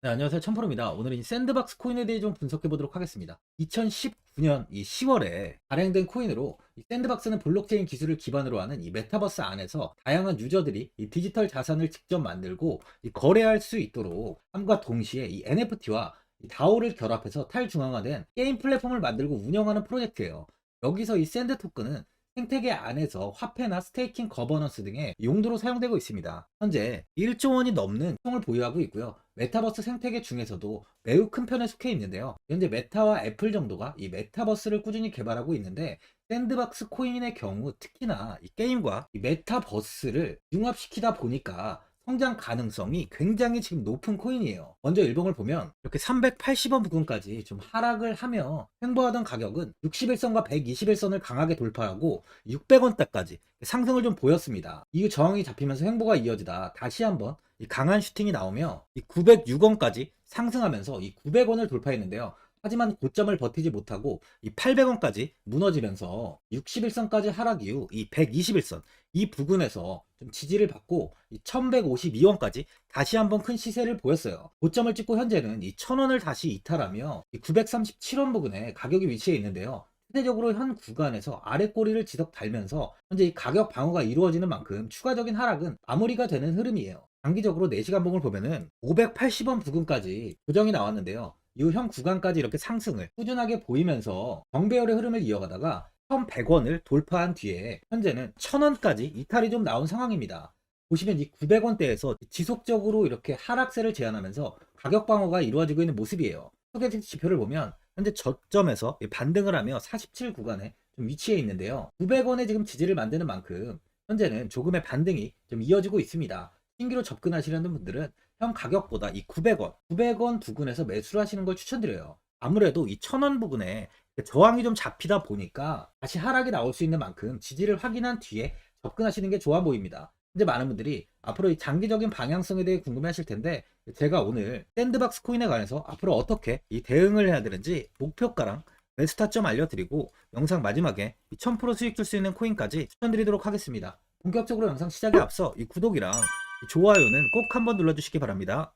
네, 안녕하세요. 천프로입니다. 오늘은 이 샌드박스 코인에 대해 좀 분석해 보도록 하겠습니다. 2019년 이 10월에 발행된 코인으로 이 샌드박스는 블록체인 기술을 기반으로 하는 이 메타버스 안에서 다양한 유저들이 이 디지털 자산을 직접 만들고 이 거래할 수 있도록 함과 동시에 이 NFT와 이 DAO를 결합해서 탈중앙화된 게임 플랫폼을 만들고 운영하는 프로젝트예요. 여기서 이 샌드 토큰은 생태계 안에서 화폐나 스테이킹 거버넌스 등의 용도로 사용되고 있습니다. 현재 1조 원이 넘는 총을 보유하고 있고요. 메타버스 생태계 중에서도 매우 큰 편에 속해 있는데요. 현재 메타와 애플 정도가 이 메타버스를 꾸준히 개발하고 있는데, 샌드박스 코인의 경우 특히나 이 게임과 이 메타버스를 융합시키다 보니까 성장 가능성이 굉장히 지금 높은 코인이에요. 먼저 일봉을 보면 이렇게 380원 부근까지 좀 하락을 하며 횡보하던 가격은 61선과 121선을 강하게 돌파하고 600원대까지 상승을 좀 보였습니다. 이후 저항이 잡히면서 횡보가 이어지다 다시 한번 이 강한 슈팅이 나오며 이 906원까지 상승하면서 이 900원을 돌파했는데요. 하지만 고점을 버티지 못하고 이 800원까지 무너지면서 61선까지 하락 이후 이 121선 이 부근에서 좀 지지를 받고 이 1152원까지 다시 한번 큰 시세를 보였어요. 고점을 찍고 현재는 이 1000원을 다시 이탈하며 이 937원 부근에 가격이 위치해 있는데요. 상대적으로 현 구간에서 아래 꼬리를 지속 달면서 현재 이 가격 방어가 이루어지는 만큼 추가적인 하락은 마무리가 되는 흐름이에요. 장기적으로 4시간 봉을 보면은 580원 부근까지 조정이 나왔는데요. 이후 현 구간까지 이렇게 상승을 꾸준하게 보이면서 정배열의 흐름을 이어가다가 1100원을 돌파한 뒤에 현재는 1000원까지 이탈이 좀 나온 상황입니다. 보시면 이 900원대에서 지속적으로 이렇게 하락세를 제한하면서 가격 방어가 이루어지고 있는 모습이에요. 스토캐스틱 지표를 보면 현재 저점에서 반등을 하며 47 구간에 좀 위치해 있는데요. 900원에 지금 지지를 만드는 만큼 현재는 조금의 반등이 좀 이어지고 있습니다. 신규로 접근하시려는 분들은 현 가격보다 이 900원 부근에서 매수를 하시는 걸 추천드려요. 아무래도 이 1000원 부근에 저항이 좀 잡히다 보니까 다시 하락이 나올 수 있는 만큼 지지를 확인한 뒤에 접근하시는 게 좋아 보입니다. 근데 많은 분들이 앞으로 이 장기적인 방향성에 대해 궁금해 하실 텐데, 제가 오늘 샌드박스 코인에 관해서 앞으로 어떻게 이 대응을 해야 되는지 목표가랑 매수 타점 알려드리고 영상 마지막에 1000% 수익 줄 수 있는 코인까지 추천드리도록 하겠습니다. 본격적으로 영상 시작에 앞서 이 구독이랑 이 좋아요는 꼭 한번 눌러주시기 바랍니다.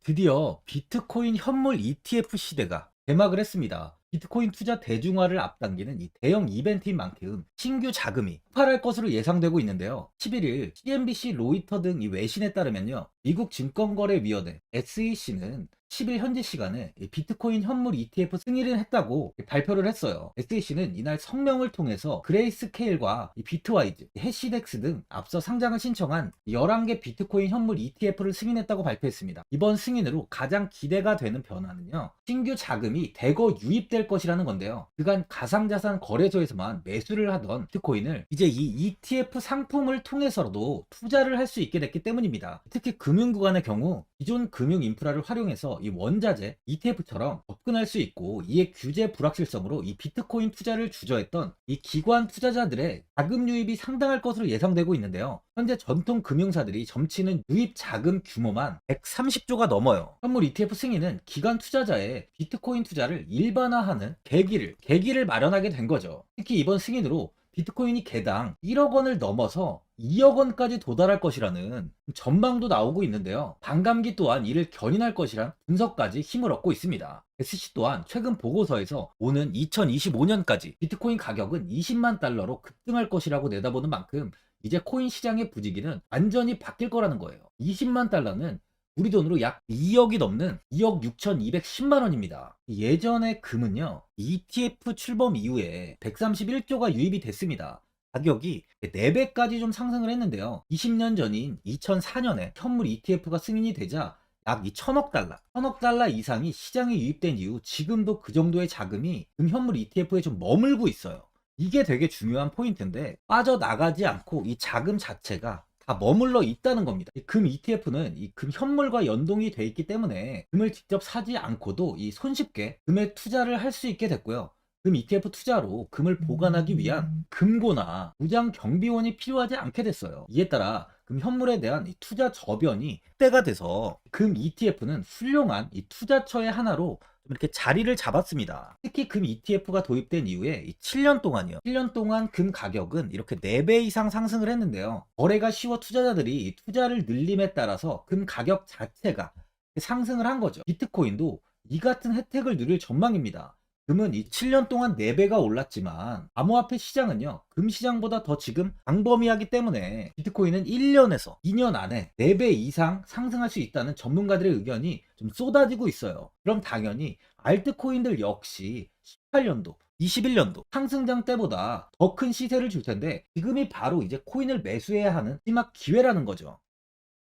드디어 비트코인 현물 ETF 시대가 개막을 했습니다. 비트코인 투자 대중화를 앞당기는 이 대형 이벤트인 만큼 신규 자금이 폭발할 것으로 예상되고 있는데요. 11일 CNBC, 로이터 등 이 외신에 따르면요, 미국 증권거래위원회 SEC는 10일 현지 시간에 비트코인 현물 ETF 승인을 했다고 발표를 했어요. SEC는 이날 성명을 통해서 그레이스케일과 비트와이즈, 해시덱스 등 앞서 상장을 신청한 11개 비트코인 현물 ETF를 승인했다고 발표했습니다. 이번 승인으로 가장 기대가 되는 변화는요, 신규 자금이 대거 유입될 것이라는 건데요. 그간 가상자산 거래소에서만 매수를 하던 비트코인을 이제 이 ETF 상품을 통해서도 투자를 할 수 있게 됐기 때문입니다. 특히 금융구간의 경우 기존 금융 인프라를 활용해서 이 원자재 ETF처럼 접근할 수 있고, 이에 규제 불확실성으로 이 비트코인 투자를 주저했던 이 기관 투자자들의 자금 유입이 상당할 것으로 예상되고 있는데요. 현재 전통 금융사들이 점치는 유입 자금 규모만 130조가 넘어요. 현물 ETF 승인은 기관 투자자의 비트코인 투자를 일반화하는 계기를 마련하게 된 거죠. 특히 이번 승인으로 비트코인이 개당 1억 원을 넘어서 2억 원까지 도달할 것이라는 전망도 나오고 있는데요. 반감기 또한 이를 견인할 것이란 분석까지 힘을 얻고 있습니다. SC 또한 최근 보고서에서 오는 2025년까지 비트코인 가격은 20만 달러로 급등할 것이라고 내다보는 만큼 이제 코인 시장의 부지기는 완전히 바뀔 거라는 거예요. 20만 달러는 우리 돈으로 약 2억이 넘는 2억 6,210만 원입니다. 예전의 금은요, ETF 출범 이후에 131조가 유입이 됐습니다. 가격이 4배까지 좀 상승을 했는데요. 20년 전인 2004년에 현물 ETF가 승인이 되자 약 1000억 달러 이상이 시장에 유입된 이후 지금도 그 정도의 자금이 금현물 ETF에 좀 머물고 있어요. 이게 되게 중요한 포인트인데, 빠져나가지 않고 이 자금 자체가 다 머물러 있다는 겁니다. 금 ETF는 이 금 현물과 연동이 돼 있기 때문에 금을 직접 사지 않고도 이 손쉽게 금에 투자를 할 수 있게 됐고요. 금 ETF 투자로 금을 보관하기 위한 금고나 무장 경비원이 필요하지 않게 됐어요. 이에 따라 금 현물에 대한 이 투자 저변이 확대가 돼서 금 ETF는 훌륭한 이 투자처의 하나로 이렇게 자리를 잡았습니다. 특히 금 ETF가 도입된 이후에 7년 동안이요. 7년 동안 금 가격은 이렇게 4배 이상 상승을 했는데요. 거래가 쉬워 투자자들이 투자를 늘림에 따라서 금 가격 자체가 상승을 한 거죠. 비트코인도 이 같은 혜택을 누릴 전망입니다. 금은 이 7년 동안 4배가 올랐지만 암호화폐 시장은요, 금 시장보다 더 지금 광범위하기 때문에 비트코인은 1년에서 2년 안에 4배 이상 상승할 수 있다는 전문가들의 의견이 좀 쏟아지고 있어요. 그럼 당연히 알트코인들 역시 18년도 21년도 상승장 때보다 더 큰 시세를 줄 텐데, 지금이 바로 이제 코인을 매수해야 하는 마지막 기회라는 거죠.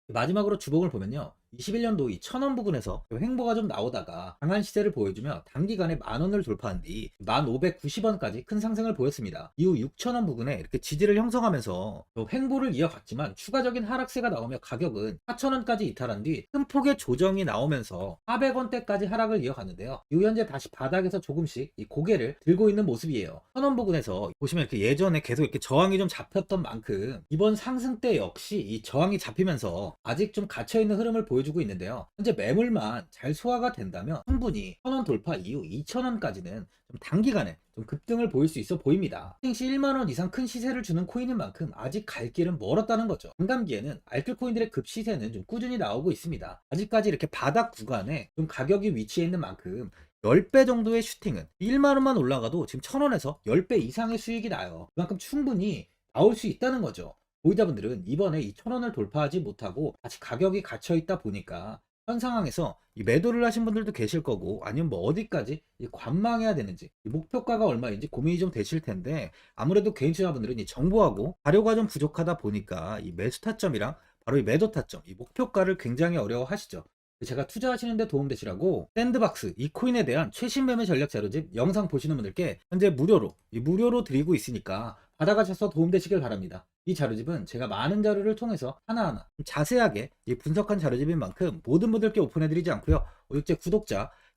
마지막으로 주봉을 보면요, 21년도 이 1000원 부근에서 횡보가 좀 나오다가 강한 시세를 보여주며 단기간에 10,000원을 돌파한 뒤 1590원까지 큰 상승을 보였습니다. 이후 6000원 부근에 이렇게 지지를 형성하면서 횡보를 이어갔지만 추가적인 하락세가 나오며 가격은 4000원까지 이탈한 뒤 큰 폭의 조정이 나오면서 400원대까지 하락을 이어갔는데요. 이후 현재 다시 바닥에서 조금씩 이 고개를 들고 있는 모습이에요. 1000원 부근에서 보시면 이렇게 예전에 계속 이렇게 저항이 좀 잡혔던 만큼 이번 상승 때 역시 이 저항이 잡히면서 아직 좀 갇혀있는 흐름을 보여주고 있는데요. 현재 매물만 잘 소화가 된다면 충분히 1000원 돌파 이후 2000원까지는 좀 단기간에 좀 급등을 보일 수 있어 보입니다. 시 1만원 이상 큰 시세를 주는 코인인 만큼 아직 갈 길은 멀었다는 거죠. 반감기에는 알뜰코인들의 급 시세는 좀 꾸준히 나오고 있습니다. 아직까지 이렇게 바닥 구간에 좀 가격이 위치해 있는 만큼 10배 정도의 슈팅은 1만원만 올라가도 지금 1000원에서 10배 이상의 수익이 나요. 그만큼 충분히 나올 수 있다는 거죠. 보유자분들은 이번에 이 1000원을 돌파하지 못하고 다시 가격이 갇혀 있다 보니까 현 상황에서 이 매도를 하신 분들도 계실 거고, 아니면 뭐 어디까지 이 관망해야 되는지, 이 목표가가 얼마인지 고민이 좀 되실 텐데, 아무래도 개인 투자분들은 이 정보하고 자료가 좀 부족하다 보니까 이 매수 타점이랑 바로 이 매도 타점, 이 목표가를 굉장히 어려워 하시죠. 제가 투자하시는데 도움되시라고 샌드박스 이 코인에 대한 최신 매매 전략 자료집 영상 보시는 분들께 현재 무료로 드리고 있으니까 받아가셔서 도움되시길 바랍니다. 이 자료집은 제가 많은 자료를 통해서 하나하나 자세하게 분석한 자료집인 만큼 모든 분들께 오픈해드리지 않고요. 오직제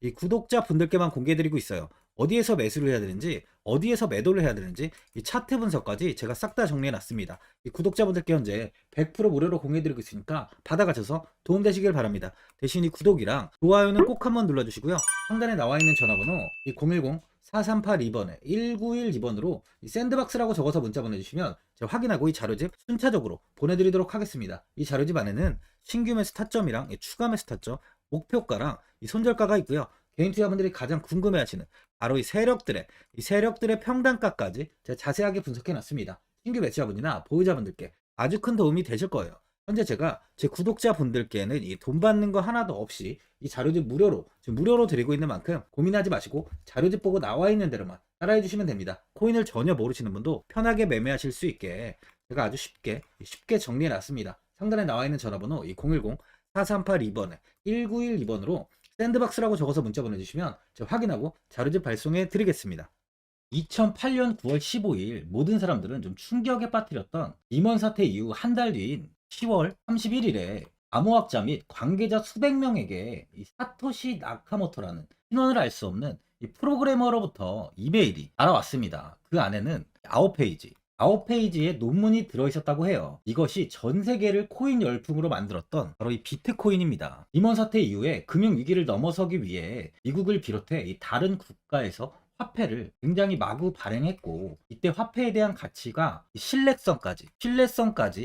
이 구독자 분들께만 공개해드리고 있어요. 어디에서 매수를 해야 되는지, 어디에서 매도를 해야 되는지 이 차트 분석까지 제가 싹 다 정리해놨습니다. 이 구독자분들께 현재 100% 무료로 공개해드리고 있으니까 받아가셔서 도움되시길 바랍니다. 대신 이 구독이랑 좋아요는 꼭 한번 눌러주시고요. 상단에 나와있는 전화번호 이 010-4382번에 1912번으로 이 샌드박스라고 적어서 문자 보내주시면 제가 확인하고 이 자료집 순차적으로 보내드리도록 하겠습니다. 이 자료집 안에는 신규 매수 타점이랑 이 추가 매수 타점, 목표가랑 이 손절가가 있고요. 개인 투자분들이 가장 궁금해하시는 바로 이 세력들의 평단가까지 제가 자세하게 분석해 놨습니다. 신규 매수자분이나 보유자분들께 아주 큰 도움이 되실 거예요. 현재 제가 제 구독자분들께는 이 돈 받는 거 하나도 없이 이 자료집 무료로 드리고 있는 만큼 고민하지 마시고 자료집 보고 나와 있는 대로만 따라해 주시면 됩니다. 코인을 전혀 모르시는 분도 편하게 매매하실 수 있게 제가 아주 쉽게 정리해 놨습니다. 상단에 나와 있는 전화번호 이 010-4382번에 1912번으로 샌드박스라고 적어서 문자 보내주시면 제가 확인하고 자료집 발송해 드리겠습니다. 2008년 9월 15일 모든 사람들은 좀 충격에 빠뜨렸던 리먼 사태 이후 한 달 뒤인 10월 31일에 암호학자 및 관계자 수백 명에게 이 사토시 나카모토라는 신원을 알 수 없는 이 프로그래머로부터 이메일이 날아왔습니다. 그 안에는 9페이지의 논문이 들어있었다고 해요. 이것이 전 세계를 코인 열풍으로 만들었던 바로 이 비트코인입니다. 리먼 사태 이후에 금융위기를 넘어서기 위해 미국을 비롯해 이 다른 국가에서 화폐를 굉장히 마구 발행했고, 이때 화폐에 대한 가치가 신뢰성까지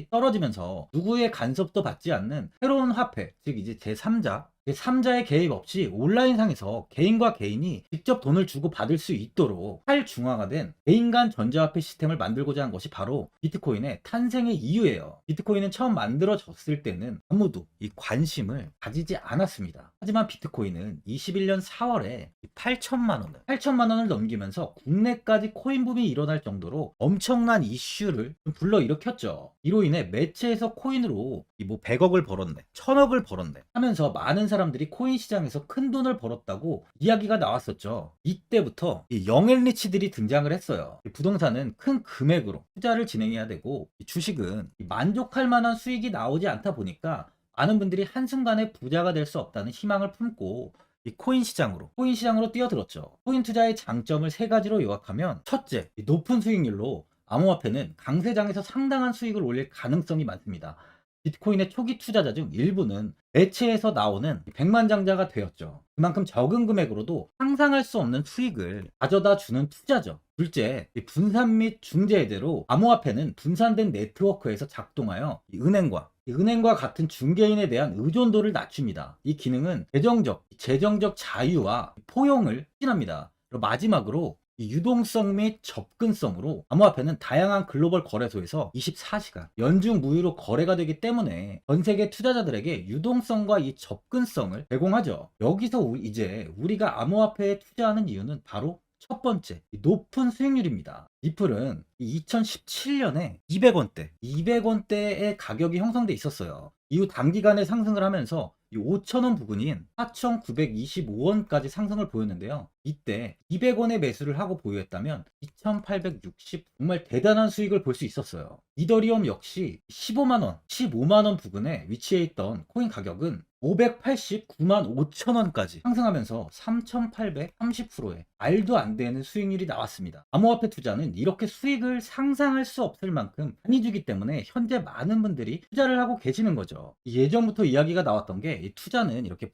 떨어지면서 누구의 간섭도 받지 않는 새로운 화폐, 즉 이제 제3자의 개입 없이 온라인상에서 개인과 개인이 직접 돈을 주고 받을 수 있도록 탈중앙화된 개인 간 전자화폐 시스템을 만들고자 한 것이 바로 비트코인의 탄생의 이유예요. 비트코인은 처음 만들어졌을 때는 아무도 이 관심을 가지지 않았습니다. 하지만 비트코인은 21년 4월에 8천만 원을 넘기면서 국내까지 코인 붐이 일어날 정도로 엄청난 이슈를 불러일으켰죠. 이로 인해 매체에서 코인으로 뭐 100억을 벌었네, 1000억을 벌었네 하면서 많은 사람들이 코인 시장에서 큰 돈을 벌었다고 이야기가 나왔었죠. 이때부터 이 영앤리치들이 등장을 했어요. 부동산은 큰 금액으로 투자를 진행해야 되고, 주식은 만족할 만한 수익이 나오지 않다 보니까 많은 분들이 한순간에 부자가 될 수 없다는 희망을 품고 이 코인 시장으로 뛰어들었죠. 코인 투자의 장점을 3가지로 요약하면, 첫째, 높은 수익률로 암호화폐는 강세장에서 상당한 수익을 올릴 가능성이 많습니다. 비트코인의 초기 투자자 중 일부는 매체에서 나오는 백만장자가 되었죠. 그만큼 적은 금액으로도 상상할 수 없는 수익을 가져다 주는 투자죠. 둘째, 이 분산 및 중재제로 암호화폐는 분산된 네트워크에서 작동하여 이 은행과 같은 중개인에 대한 의존도를 낮춥니다. 이 기능은 재정적 자유와 포용을 추진합니다. 그리고 마지막으로 이 유동성 및 접근성으로 암호화폐는 다양한 글로벌 거래소에서 24시간 연중 무휴로 거래가 되기 때문에 전 세계 투자자들에게 유동성과 이 접근성을 제공하죠. 여기서 이제 우리가 암호화폐에 투자하는 이유는 바로 첫 번째, 이 높은 수익률입니다. 리플은 2017년에 200원대의 가격이 형성돼 있었어요. 이후 단기간에 상승을 하면서 이 5,000원 부근인 4,925원까지 상승을 보였는데요. 이때 200원의 매수를 하고 보유했다면 2,860 정말 대단한 수익을 볼 수 있었어요. 이더리움 역시 15만원 부근에 위치해 있던 코인 가격은 589만 5천원까지 상승하면서 3,830%의 말도 안 되는 수익률이 나왔습니다. 암호화폐 투자는 이렇게 수익을 상상할 수 없을 만큼 많이 주기 때문에 현재 많은 분들이 투자를 하고 계시는 거죠. 예전부터 이야기가 나왔던 게 이 투자는 이렇게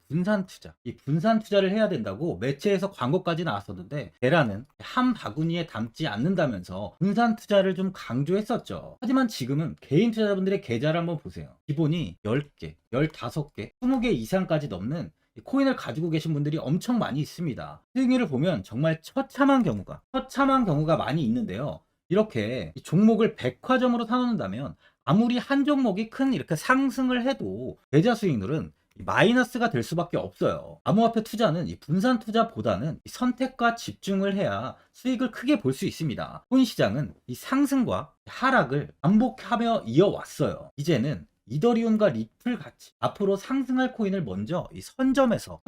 이 분산 투자를 해야 된다고 매체에서 광고까지 나왔었는데 테라는 한 바구니에 담지 않는다면서 분산 투자를 좀 강조했었죠. 하지만 지금은 개인 투자자분들의 계좌를 한번 보세요. 기본이 10개, 15개, 20개 이상까지 넘는 코인을 가지고 계신 분들이 엄청 많이 있습니다. 수익률을 보면 정말 처참한 경우가 많이 있는데요. 이렇게 종목을 백화점으로 사놓는다면 아무리 한 종목이 큰 이렇게 상승을 해도 계좌 수익률은 마이너스가 될 수밖에 없어요. 암호화폐 투자는 이 분산 투자보다는 이 선택과 집중을 해야 수익을 크게 볼 수 있습니다. 코인 시장은 이 상승과 하락을 반복하며 이어왔어요. 이제는 이더리움과 리플 같이 앞으로 상승할 코인을 먼저 이 선점에서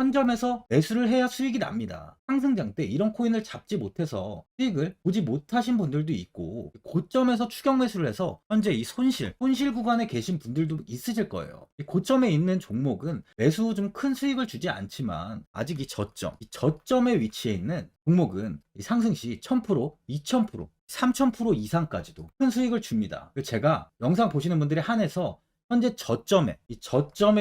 매수를 해야 수익이 납니다. 상승장 때 이런 코인을 잡지 못해서 수익을 보지 못하신 분들도 있고, 고점에서 추격 매수를 해서 현재 이 손실 구간에 계신 분들도 있으실 거예요. 이 고점에 있는 종목은 매수 후 좀 큰 수익을 주지 않지만 아직 이 저점에 위치해 있는 종목은 이 상승 시 1000%, 2000%, 3000% 이상까지도 큰 수익을 줍니다. 제가 영상 보시는 분들에 한해서 현재 저점에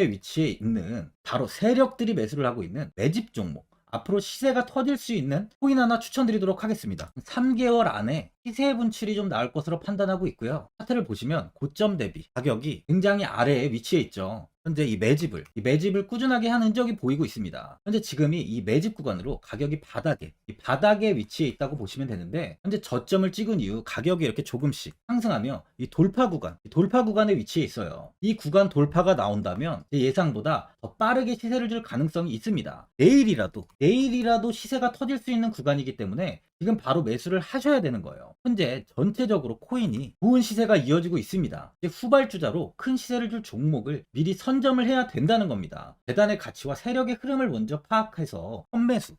위치해 있는 바로 세력들이 매수를 하고 있는 매집 종목, 앞으로 시세가 터질 수 있는 코인 하나 추천드리도록 하겠습니다. 3개월 안에 시세 분출이 좀 나올 것으로 판단하고 있고요. 차트를 보시면 고점 대비 가격이 굉장히 아래에 위치해 있죠. 현재 이 매집을 꾸준하게 한 흔적이 보이고 있습니다. 현재 지금이 이 매집 구간으로 가격이 바닥에 위치해 있다고 보시면 되는데, 현재 저점을 찍은 이후 가격이 이렇게 조금씩 상승하며 이 돌파 구간에 위치해 있어요. 이 구간 돌파가 나온다면 제 예상보다 더 빠르게 시세를 줄 가능성이 있습니다. 내일이라도 시세가 터질 수 있는 구간이기 때문에 지금 바로 매수를 하셔야 되는 거예요. 현재 전체적으로 코인이 좋은 시세가 이어지고 있습니다. 이제 후발주자로 큰 시세를 줄 종목을 미리 선점을 해야 된다는 겁니다. 재단의 가치와 세력의 흐름을 먼저 파악해서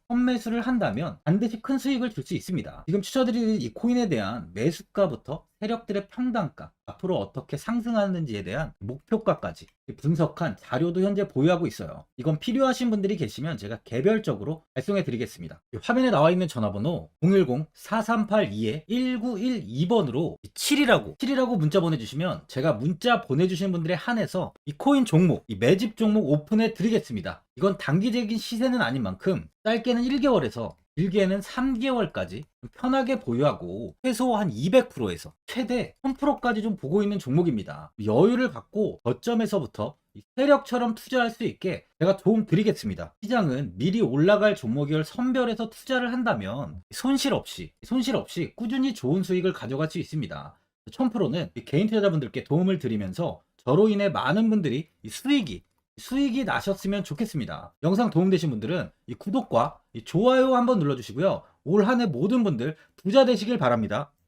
선매수를 한다면 반드시 큰 수익을 줄 수 있습니다. 지금 추천드리는 이 코인에 대한 매수가부터 세력들의 평단가, 앞으로 어떻게 상승하는지에 대한 목표가까지 분석한 자료도 현재 보유하고 있어요. 이건 필요하신 분들이 계시면 제가 개별적으로 발송해 드리겠습니다. 화면에 나와 있는 전화번호 010-4382-1912번으로 7이라고 문자 보내주시면 제가 문자 보내주신 분들에 한해서 이 코인 종목, 이 매집 종목 오픈해 드리겠습니다. 이건 단기적인 시세는 아닌 만큼 짧게는 1개월에서 길게는 3개월까지 편하게 보유하고 최소 한 200%에서 최대 1000%까지 좀 보고 있는 종목입니다. 여유를 갖고 저점에서부터 세력처럼 투자할 수 있게 제가 도움 드리겠습니다. 시장은 미리 올라갈 종목을 선별해서 투자를 한다면 손실 없이 꾸준히 좋은 수익을 가져갈 수 있습니다. 1000%는 개인 투자자분들께 도움을 드리면서 저로 인해 많은 분들이 수익이 나셨으면 좋겠습니다. 영상 도움되신 분들은 이 구독과 이 좋아요 한번 눌러주시고요. 올 한 해 모든 분들 부자 되시길 바랍니다.